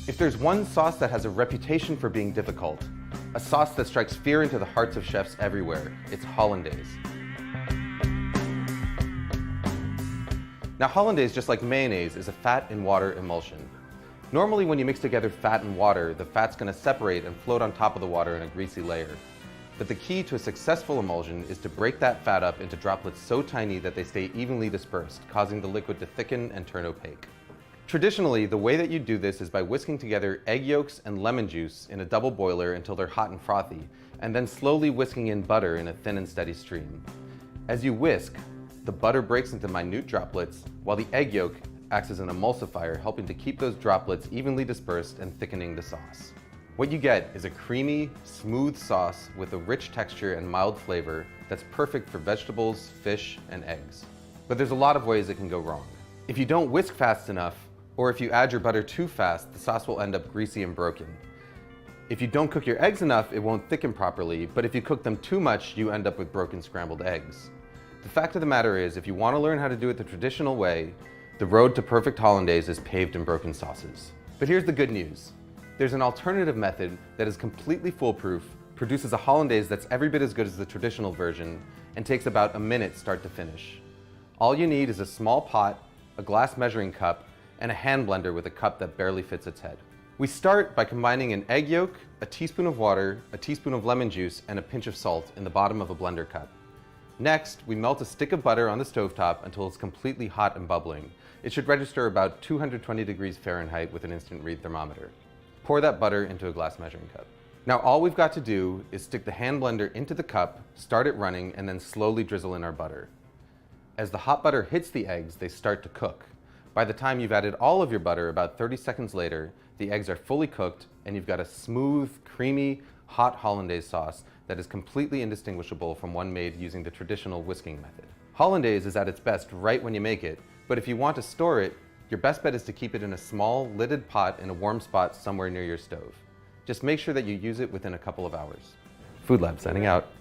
If there's one sauce that has a reputation for being difficult, a sauce that strikes fear into the hearts of chefs everywhere, it's hollandaise. Now hollandaise, just like mayonnaise, is a fat and water emulsion. Normally when you mix together fat and water, the fat's going to separate and float on top of the water in a greasy layer. But the key to a successful emulsion is to break that fat up into droplets so tiny that they stay evenly dispersed, causing the liquid to thicken and turn opaque. Traditionally, the way that you do this is by whisking together egg yolks and lemon juice in a double boiler until they're hot and frothy, and then slowly whisking in butter in a thin and steady stream. As you whisk, the butter breaks into minute droplets, while the egg yolk acts as an emulsifier, helping to keep those droplets evenly dispersed and thickening the sauce. What you get is a creamy, smooth sauce with a rich texture and mild flavor that's perfect for vegetables, fish, and eggs. But there's a lot of ways it can go wrong. If you don't whisk fast enough, or if you add your butter too fast, the sauce will end up greasy and broken. If you don't cook your eggs enough, it won't thicken properly, but if you cook them too much, you end up with broken scrambled eggs. The fact of the matter is, if you want to learn how to do it the traditional way, the road to perfect hollandaise is paved in broken sauces. But here's the good news. There's an alternative method that is completely foolproof, produces a hollandaise that's every bit as good as the traditional version, and takes about a minute start to finish. All you need is a small pot, a glass measuring cup, and a hand blender with a cup that barely fits its head. We start by combining an egg yolk, a teaspoon of water, a teaspoon of lemon juice, and a pinch of salt in the bottom of a blender cup. Next, we melt a stick of butter on the stovetop until it's completely hot and bubbling. It should register about 220 degrees Fahrenheit with an instant read thermometer. Pour that butter into a glass measuring cup. Now all we've got to do is stick the hand blender into the cup, start it running, and then slowly drizzle in our butter. As the hot butter hits the eggs, they start to cook. By the time you've added all of your butter, about 30 seconds later, the eggs are fully cooked and you've got a smooth, creamy, hot hollandaise sauce that is completely indistinguishable from one made using the traditional whisking method. Hollandaise is at its best right when you make it, but if you want to store it, your best bet is to keep it in a small, lidded pot in a warm spot somewhere near your stove. Just make sure that you use it within a couple of hours. Food Lab signing out.